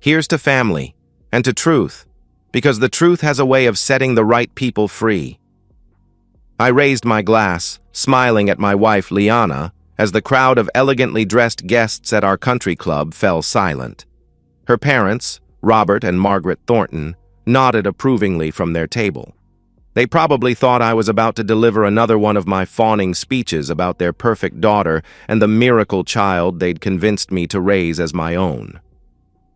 Here's to family, and to truth, because the truth has a way of setting the right people free. I raised my glass, smiling at my wife Liana, as the crowd of elegantly dressed guests at our country club fell silent. Her parents, Robert and Margaret Thornton, nodded approvingly from their table. They probably thought I was about to deliver another one of my fawning speeches about their perfect daughter and the miracle child they'd convinced me to raise as my own.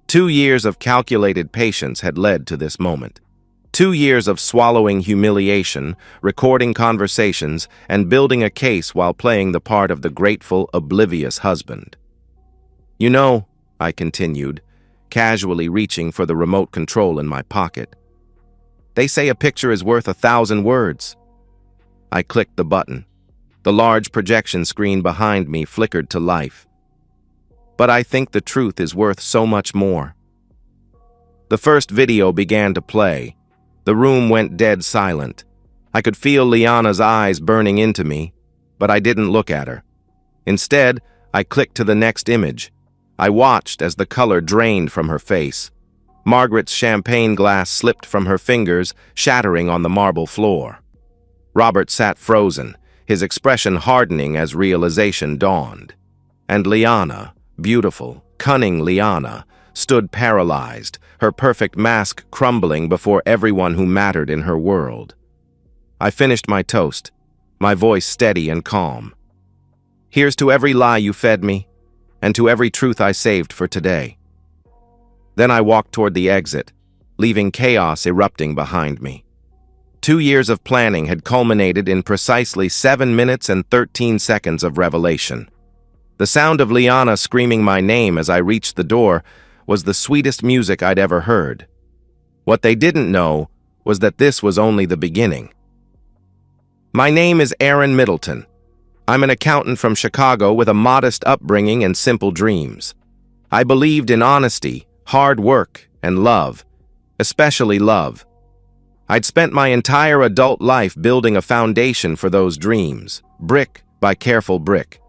2 years of calculated patience had led to this moment. 2 years of swallowing humiliation, recording conversations, and building a case while playing the part of the grateful, oblivious husband. You know, I continued, casually reaching for the remote control in my pocket, they say a picture is worth 1,000 words. I clicked the button. The large projection screen behind me flickered to life. But I think the truth is worth so much more. The first video began to play. The room went dead silent. I could feel Liana's eyes burning into me, but I didn't look at her. Instead, I clicked to the next image. I watched as the color drained from her face. Margaret's champagne glass slipped from her fingers, shattering on the marble floor. Robert sat frozen, his expression hardening as realization dawned. And Liana, beautiful, cunning Liana, stood paralyzed, her perfect mask crumbling before everyone who mattered in her world. I finished my toast, my voice steady and calm. Here's to every lie you fed me, and to every truth I saved for today. Then I walked toward the exit, leaving chaos erupting behind me. 2 years of planning had culminated in precisely 7 minutes and 13 seconds of revelation. The sound of Liana screaming my name as I reached the door was the sweetest music I'd ever heard. What they didn't know was that this was only the beginning. My name is Aaron Middleton. I'm an accountant from Chicago with a modest upbringing and simple dreams. I believed in honesty, hard work, and love, especially love. I'd spent my entire adult life building a foundation for those dreams, brick by careful brick.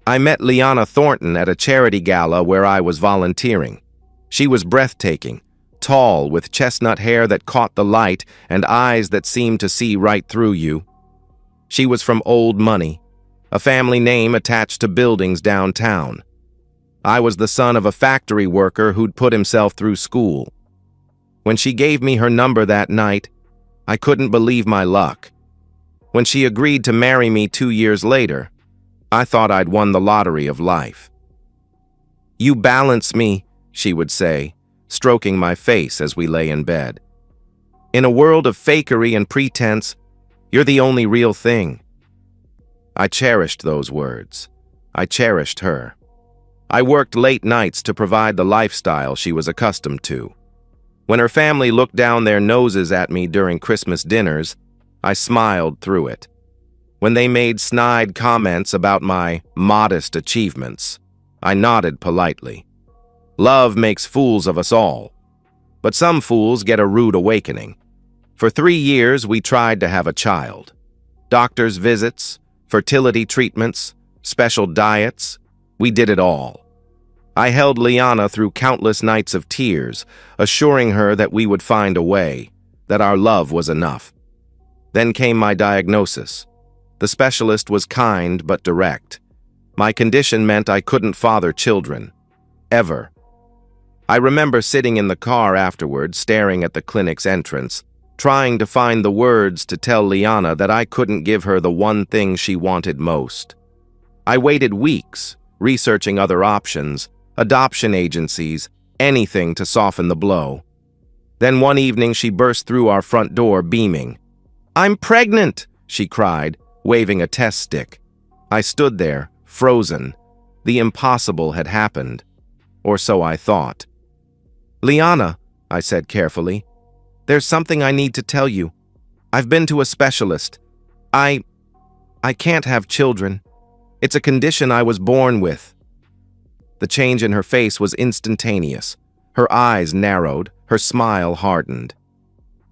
I met Liana Thornton at a charity gala where I was volunteering. She was breathtaking, tall, with chestnut hair that caught the light and eyes that seemed to see right through you. She was from old money, a family name attached to buildings downtown. I was the son of a factory worker who'd put himself through school. When she gave me her number that night, I couldn't believe my luck. When she agreed to marry me 2 years later, I thought I'd won the lottery of life. You balance me, she would say, stroking my face as we lay in bed. In a world of fakery and pretense, you're the only real thing. I cherished those words. I cherished her. I worked late nights to provide the lifestyle she was accustomed to. When her family looked down their noses at me during Christmas dinners, I smiled through it. When they made snide comments about my modest achievements, I nodded politely. Love makes fools of us all, but some fools get a rude awakening. For 3 years, we tried to have a child. Doctor's visits, fertility treatments, special diets, we did it all. I held Liana through countless nights of tears, assuring her that we would find a way, that our love was enough. Then came my diagnosis. The specialist was kind but direct. My condition meant I couldn't father children. Ever. I remember sitting in the car afterward, staring at the clinic's entrance, trying to find the words to tell Liana that I couldn't give her the one thing she wanted most. I waited weeks, researching other options, adoption agencies, anything to soften the blow. Then one evening she burst through our front door beaming. "I'm pregnant!" she cried, waving a test stick. I stood there, frozen. The impossible had happened. Or so I thought. "Liana," I said carefully, "there's something I need to tell you. I've been to a specialist. I can't have children. It's a condition I was born with." The change in her face was instantaneous. Her eyes narrowed, her smile hardened.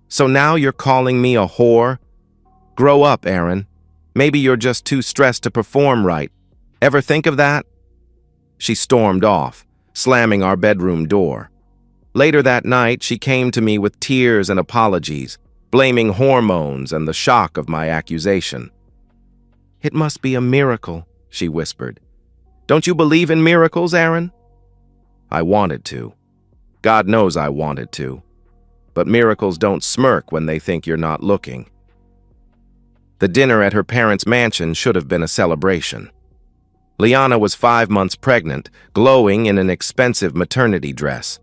"So now you're calling me a whore? Grow up, Aaron. Maybe you're just too stressed to perform right. Ever think of that?" She stormed off, slamming our bedroom door. Later that night, she came to me with tears and apologies, blaming hormones and the shock of my accusation. "It must be a miracle," she whispered. "Don't you believe in miracles, Aaron?" I wanted to. God knows I wanted to. But miracles don't smirk when they think you're not looking. The dinner at her parents' mansion should have been a celebration. Liana was 5 months pregnant, glowing in an expensive maternity dress.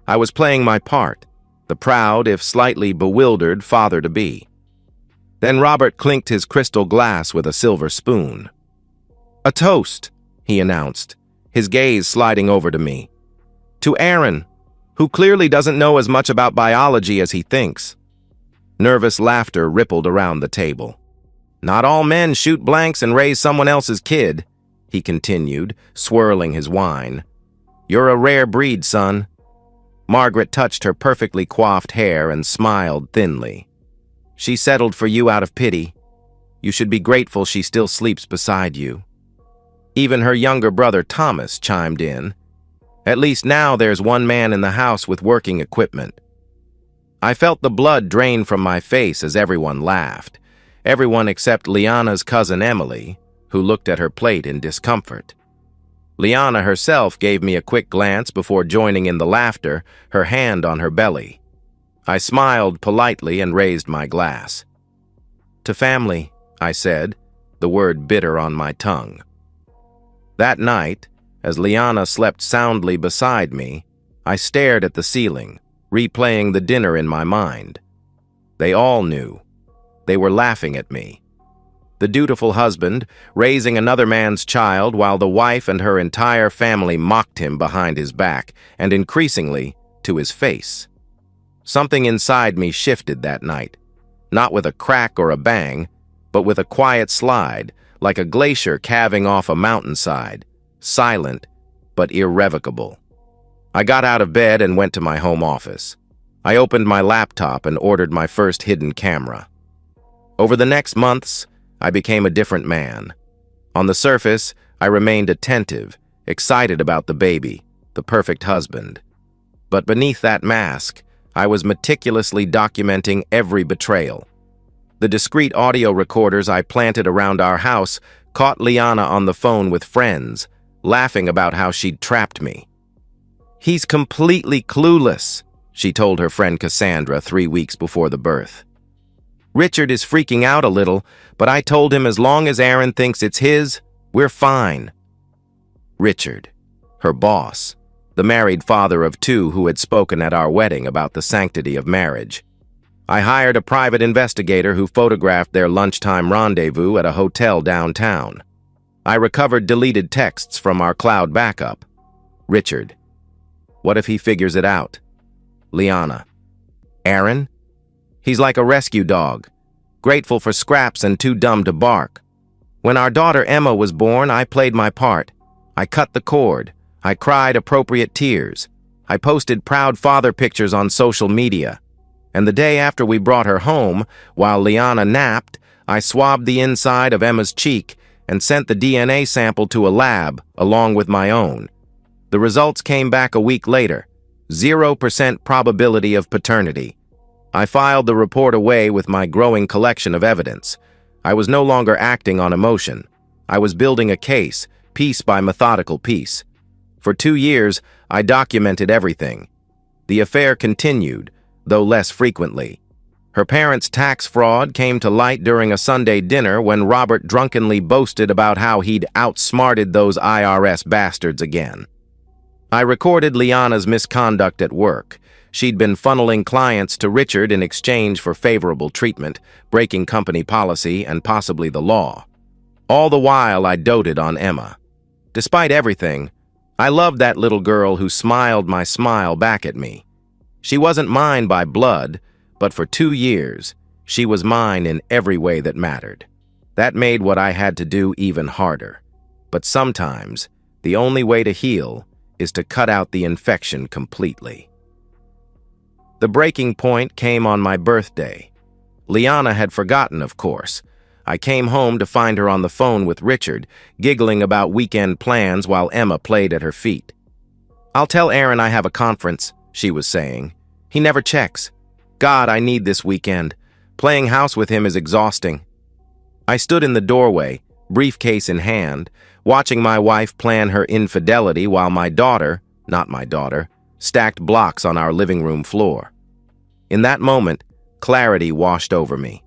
I was playing my part, the proud, if slightly bewildered, father-to-be. Then Robert clinked his crystal glass with a silver spoon. "A toast," he announced, his gaze sliding over to me. "To Aaron, who clearly doesn't know as much about biology as he thinks." Nervous laughter rippled around the table. "Not all men shoot blanks and raise someone else's kid," he continued, swirling his wine. "You're a rare breed, son." Margaret touched her perfectly coiffed hair and smiled thinly. "She settled for you out of pity. You should be grateful she still sleeps beside you." Even her younger brother Thomas chimed in. "At least now there's one man in the house with working equipment." I felt the blood drain from my face as everyone laughed. Everyone except Liana's cousin Emily, who looked at her plate in discomfort. Liana herself gave me a quick glance before joining in the laughter, her hand on her belly. I smiled politely and raised my glass. "To family," I said, the word bitter on my tongue. That night, as Liana slept soundly beside me, I stared at the ceiling, replaying the dinner in my mind. They all knew. They were laughing at me. The dutiful husband, raising another man's child while the wife and her entire family mocked him behind his back, and increasingly, to his face. Something inside me shifted that night, not with a crack or a bang, but with a quiet slide, like a glacier calving off a mountainside, silent but irrevocable. I got out of bed and went to my home office. I opened my laptop and ordered my first hidden camera. Over the next months, I became a different man. On the surface, I remained attentive, excited about the baby, the perfect husband. But beneath that mask, I was meticulously documenting every betrayal. The discreet audio recorders I planted around our house caught Liana on the phone with friends, laughing about how she'd trapped me. "He's completely clueless," she told her friend Cassandra 3 weeks before the birth. "Richard is freaking out a little, but I told him as long as Aaron thinks it's his, we're fine." Richard, her boss, the married father of 2 who had spoken at our wedding about the sanctity of marriage. I hired a private investigator who photographed their lunchtime rendezvous at a hotel downtown. I recovered deleted texts from our cloud backup. Richard. What if he figures it out? Liana. Aaron? He's like a rescue dog, grateful for scraps and too dumb to bark. When our daughter Emma was born, I played my part. I cut the cord. I cried appropriate tears. I posted proud father pictures on social media. And the day after we brought her home, while Liana napped, I swabbed the inside of Emma's cheek and sent the DNA sample to a lab along with my own. The results came back a week later. 0% probability of paternity. I filed the report away with my growing collection of evidence. I was no longer acting on emotion. I was building a case, piece by methodical piece. For 2 years, I documented everything. The affair continued, though less frequently. Her parents' tax fraud came to light during a Sunday dinner when Robert drunkenly boasted about how he'd outsmarted those IRS bastards again. I recorded Liana's misconduct at work. She'd been funneling clients to Richard in exchange for favorable treatment, breaking company policy and possibly the law. All the while, I doted on Emma. Despite everything, I loved that little girl who smiled my smile back at me. She wasn't mine by blood, but for 2 years, she was mine in every way that mattered. That made what I had to do even harder. But sometimes, the only way to heal is to cut out the infection completely. The breaking point came on my birthday. Liana had forgotten, of course. I came home to find her on the phone with Richard, giggling about weekend plans while Emma played at her feet. "I'll tell Aaron I have a conference," she was saying. "He never checks. God, I need this weekend. Playing house with him is exhausting." I stood in the doorway, briefcase in hand, watching my wife plan her infidelity while my daughter, not my daughter, stacked blocks on our living room floor. In that moment, clarity washed over me.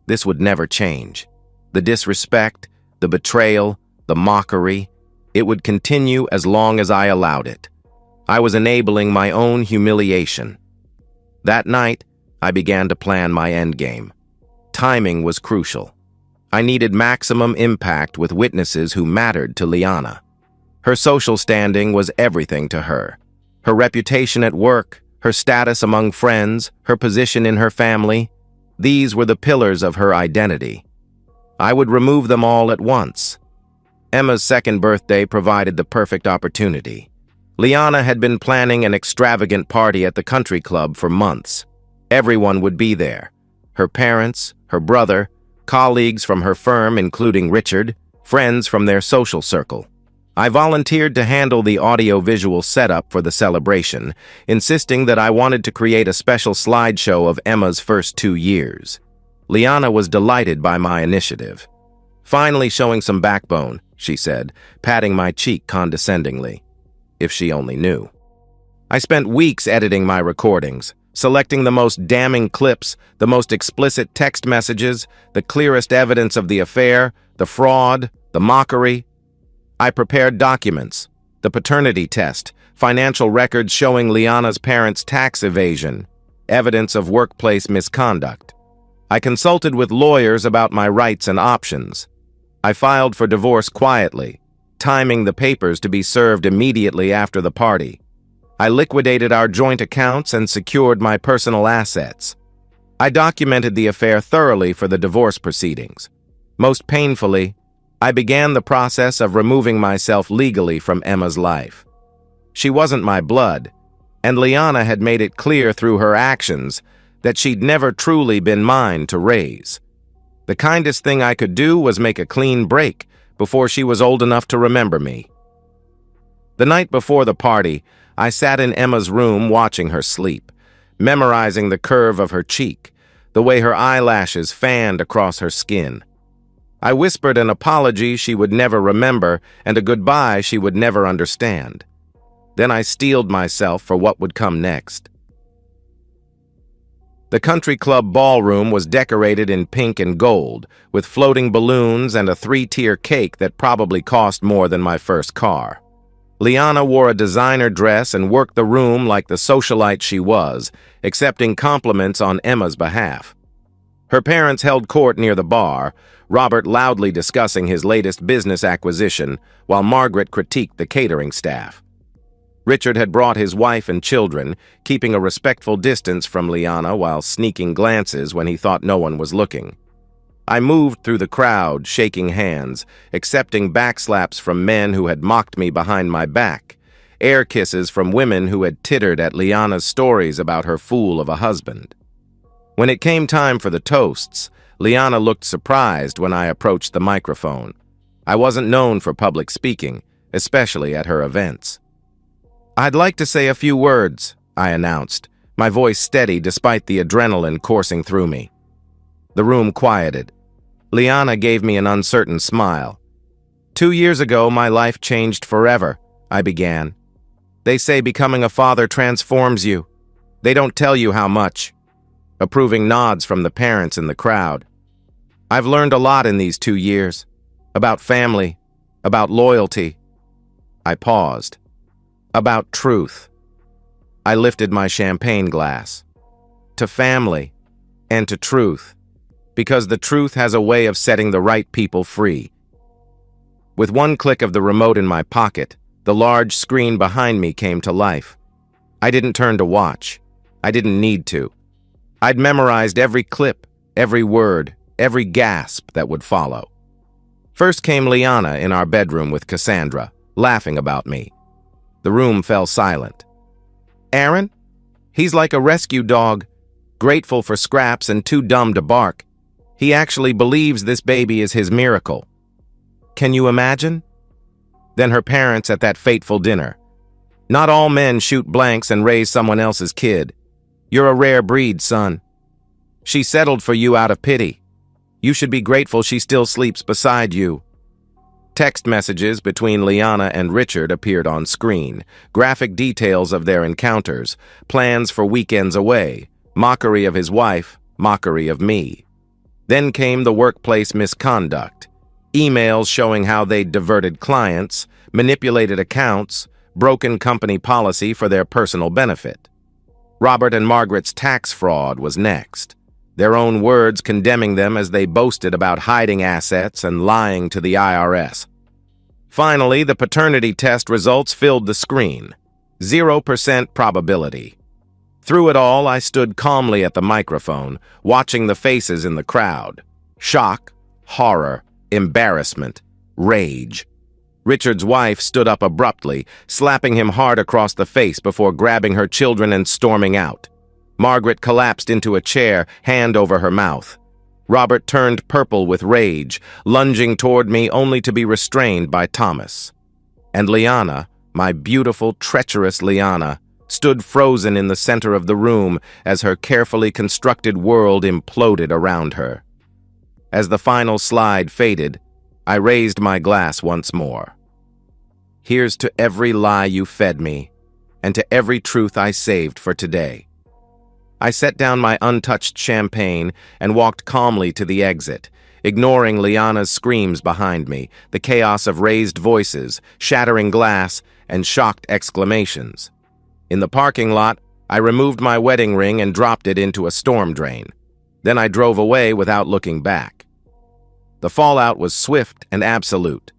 This would never change. The disrespect, the betrayal, the mockery, it would continue as long as I allowed it. I was enabling my own humiliation. That night, I began to plan my endgame. Timing was crucial. I needed maximum impact with witnesses who mattered to Liana. Her social standing was everything to her. Her reputation at work, her status among friends, her position in her family, these were the pillars of her identity. I would remove them all at once. Emma's second birthday provided the perfect opportunity. Liana had been planning an extravagant party at the country club for months. Everyone would be there. Her parents, her brother, colleagues from her firm including Richard, friends from their social circle. I volunteered to handle the audio-visual setup for the celebration, insisting that I wanted to create a special slideshow of Emma's first 2 years. Liana was delighted by my initiative. "Finally showing some backbone," she said, patting my cheek condescendingly. If she only knew. I spent weeks editing my recordings, selecting the most damning clips, the most explicit text messages, the clearest evidence of the affair, the fraud, the mockery. I prepared documents, the paternity test, financial records showing Liana's parents' tax evasion, evidence of workplace misconduct. I consulted with lawyers about my rights and options. I filed for divorce quietly, timing the papers to be served immediately after the party. I liquidated our joint accounts and secured my personal assets. I documented the affair thoroughly for the divorce proceedings. Most painfully, I began the process of removing myself legally from Emma's life. She wasn't my blood, and Liana had made it clear through her actions that she'd never truly been mine to raise. The kindest thing I could do was make a clean break before she was old enough to remember me. The night before the party, I sat in Emma's room watching her sleep, memorizing the curve of her cheek, the way her eyelashes fanned across her skin. I whispered an apology she would never remember and a goodbye she would never understand. Then I steeled myself for what would come next. The country club ballroom was decorated in pink and gold, with floating balloons and a 3-tier cake that probably cost more than my first car. Liana wore a designer dress and worked the room like the socialite she was, accepting compliments on Emma's behalf. Her parents held court near the bar, Robert loudly discussing his latest business acquisition, while Margaret critiqued the catering staff. Richard had brought his wife and children, keeping a respectful distance from Liana while sneaking glances when he thought no one was looking. I moved through the crowd, shaking hands, accepting backslaps from men who had mocked me behind my back, air kisses from women who had tittered at Liana's stories about her fool of a husband. When it came time for the toasts, Liana looked surprised when I approached the microphone. I wasn't known for public speaking, especially at her events. "I'd like to say a few words," I announced, my voice steady despite the adrenaline coursing through me. The room quieted. Liana gave me an uncertain smile. 2 years ago, my life changed forever," I began. "They say becoming a father transforms you. They don't tell you how much." Approving nods from the parents in the crowd. "I've learned a lot in these 2 years. About family, about loyalty." I paused. "About truth." I lifted my champagne glass. "To family and to truth. Because the truth has a way of setting the right people free." With one click of the remote in my pocket, the large screen behind me came to life. I didn't turn to watch. I didn't need to. I'd memorized every clip, every word, every gasp that would follow. First came Liana in our bedroom with Cassandra, laughing about me. The room fell silent. "Aaron? He's like a rescue dog, grateful for scraps and too dumb to bark. He actually believes this baby is his miracle. Can you imagine?" Then her parents at that fateful dinner. Not all men shoot blanks and raise someone else's kid. You're a rare breed, son. She settled for you out of pity. You should be grateful she still sleeps beside you." Text messages between Liana and Richard appeared on screen, graphic details of their encounters, plans for weekends away, mockery of his wife, mockery of me. Then came the workplace misconduct, emails showing how they'd diverted clients, manipulated accounts, broken company policy for their personal benefit. Robert and Margaret's tax fraud was next, their own words condemning them as they boasted about hiding assets and lying to the IRS. Finally, the paternity test results filled the screen. 0% probability. Through it all, I stood calmly at the microphone, watching the faces in the crowd. Shock, horror, embarrassment, rage. Richard's wife stood up abruptly, slapping him hard across the face before grabbing her children and storming out. Margaret collapsed into a chair, hand over her mouth. Robert turned purple with rage, lunging toward me only to be restrained by Thomas. And Liana, my beautiful, treacherous Liana, stood frozen in the center of the room as her carefully constructed world imploded around her. As the final slide faded, I raised my glass once more. Here's to every lie you fed me, and to every truth I saved for today. I set down my untouched champagne and walked calmly to the exit, ignoring Liana's screams behind me, the chaos of raised voices, shattering glass, and shocked exclamations. In the parking lot, I removed my wedding ring and dropped it into a storm drain. Then I drove away without looking back. The fallout was swift and absolute.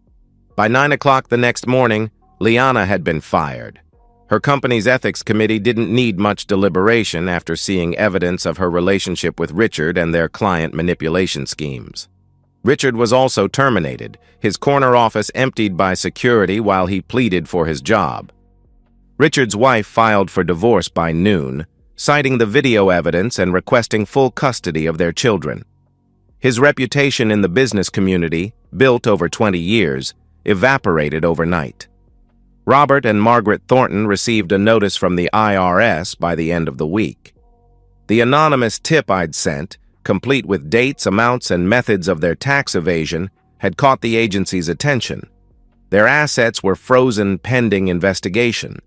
By 9 o'clock the next morning, Liana had been fired. Her company's ethics committee didn't need much deliberation after seeing evidence of her relationship with Richard and their client manipulation schemes. Richard was also terminated, his corner office emptied by security while he pleaded for his job. Richard's wife filed for divorce by noon, citing the video evidence and requesting full custody of their children. His reputation in the business community, built over 20 years, evaporated overnight. Robert and Margaret Thornton received a notice from the IRS by the end of the week. The anonymous tip I'd sent, complete with dates, amounts, and methods of their tax evasion, had caught the agency's attention. Their assets were frozen pending investigation.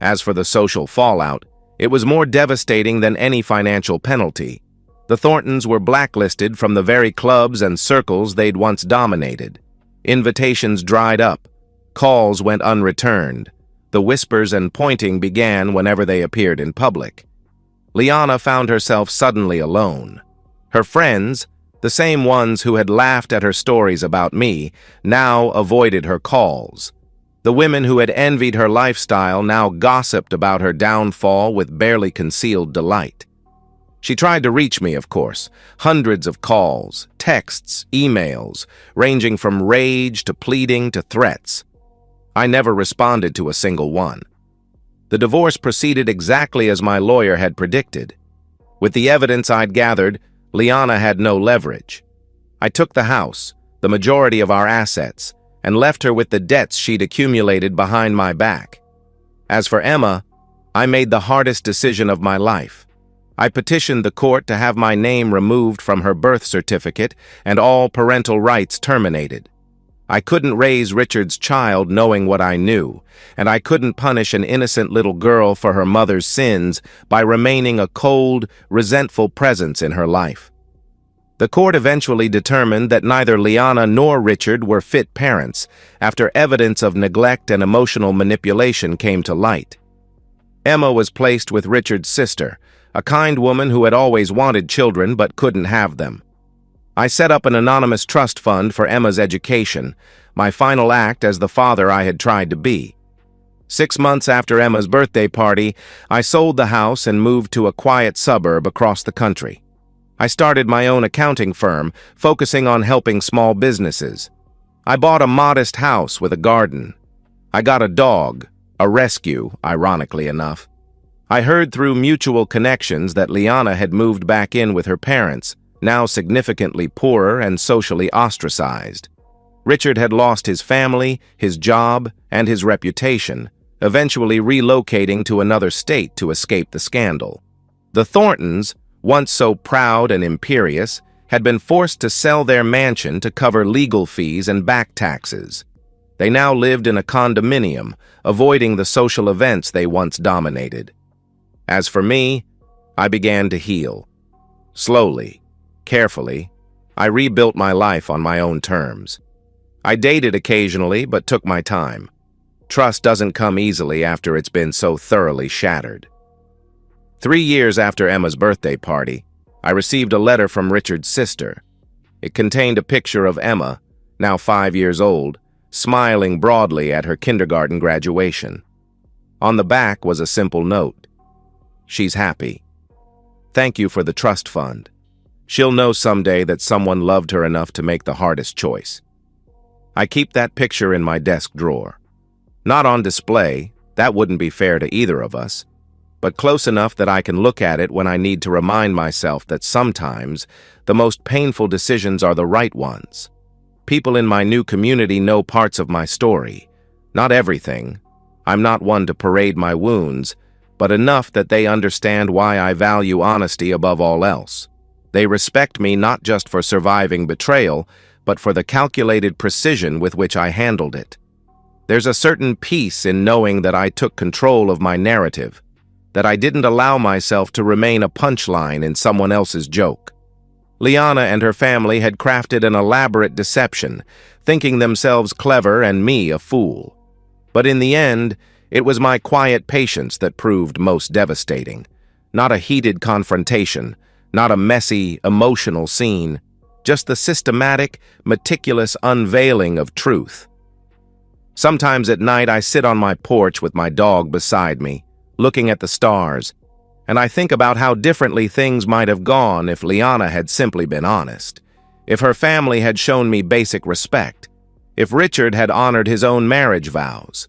As for the social fallout, it was more devastating than any financial penalty. The Thorntons were blacklisted from the very clubs and circles they'd once dominated. Invitations dried up. Calls went unreturned. The whispers and pointing began whenever they appeared in public. Liana found herself suddenly alone. Her friends, the same ones who had laughed at her stories about me, now avoided her calls. The women who had envied her lifestyle now gossiped about her downfall with barely concealed delight. She tried to reach me, of course. Hundreds of calls, texts, emails, ranging from rage to pleading to threats. I never responded to a single one. The divorce proceeded exactly as my lawyer had predicted. With the evidence I'd gathered, Liana had no leverage. I took the house, the majority of our assets, and left her with the debts she'd accumulated behind my back. As for Emma, I made the hardest decision of my life. I petitioned the court to have my name removed from her birth certificate and all parental rights terminated. I couldn't raise Richard's child knowing what I knew, and I couldn't punish an innocent little girl for her mother's sins by remaining a cold, resentful presence in her life. The court eventually determined that neither Liana nor Richard were fit parents after evidence of neglect and emotional manipulation came to light. Emma was placed with Richard's sister, a kind woman who had always wanted children but couldn't have them. I set up an anonymous trust fund for Emma's education, my final act as the father I had tried to be. 6 months after Emma's birthday party, I sold the house and moved to a quiet suburb across the country. I started my own accounting firm, focusing on helping small businesses. I bought a modest house with a garden. I got a dog, a rescue, ironically enough. I heard through mutual connections that Liana had moved back in with her parents, now significantly poorer and socially ostracized. Richard had lost his family, his job, and his reputation, eventually relocating to another state to escape the scandal. The Thorntons, once so proud and imperious, had been forced to sell their mansion to cover legal fees and back taxes. They now lived in a condominium, avoiding the social events they once dominated. As for me, I began to heal. Slowly, carefully, I rebuilt my life on my own terms. I dated occasionally, but took my time. Trust doesn't come easily after it's been so thoroughly shattered. 3 years after Emma's birthday party, I received a letter from Richard's sister. It contained a picture of Emma, now 5 years old, smiling broadly at her kindergarten graduation. On the back was a simple note. "She's happy. Thank you for the trust fund. She'll know someday that someone loved her enough to make the hardest choice." I keep that picture in my desk drawer. Not on display, that wouldn't be fair to either of us, but close enough that I can look at it when I need to remind myself that sometimes the most painful decisions are the right ones. People in my new community know parts of my story. Not everything. I'm not one to parade my wounds, but enough that they understand why I value honesty above all else. They respect me not just for surviving betrayal, but for the calculated precision with which I handled it. There's a certain peace in knowing that I took control of my narrative, that I didn't allow myself to remain a punchline in someone else's joke. Liana and her family had crafted an elaborate deception, thinking themselves clever and me a fool. But in the end, it was my quiet patience that proved most devastating. Not a heated confrontation, not a messy, emotional scene, just the systematic, meticulous unveiling of truth. Sometimes at night I sit on my porch with my dog beside me, looking at the stars, and I think about how differently things might have gone if Liana had simply been honest, if her family had shown me basic respect, if Richard had honored his own marriage vows.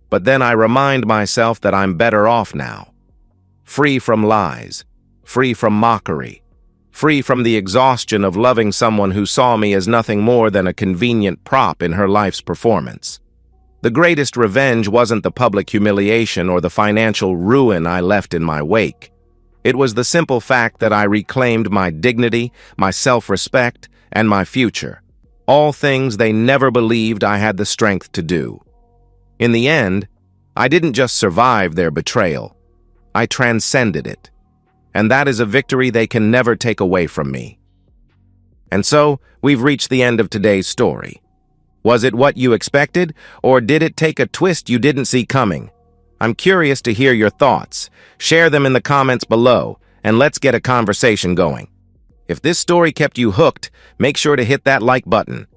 But then I remind myself that I'm better off now, free from lies, free from mockery, free from the exhaustion of loving someone who saw me as nothing more than a convenient prop in her life's performance. The greatest revenge wasn't the public humiliation or the financial ruin I left in my wake. It was the simple fact that I reclaimed my dignity, my self-respect, and my future, all things they never believed I had the strength to do. In the end, I didn't just survive their betrayal, I transcended it. And that is a victory they can never take away from me. And so, we've reached the end of today's story. Was it what you expected, or did it take a twist you didn't see coming? I'm curious to hear your thoughts. Share them in the comments below, and let's get a conversation going. If this story kept you hooked, make sure to hit that like button.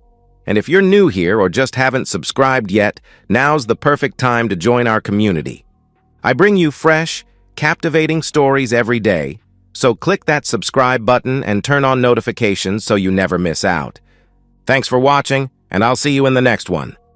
And if you're new here or just haven't subscribed yet, now's the perfect time to join our community. I bring you fresh, captivating stories every day, so click that subscribe button and turn on notifications so you never miss out. Thanks for watching, and I'll see you in the next one.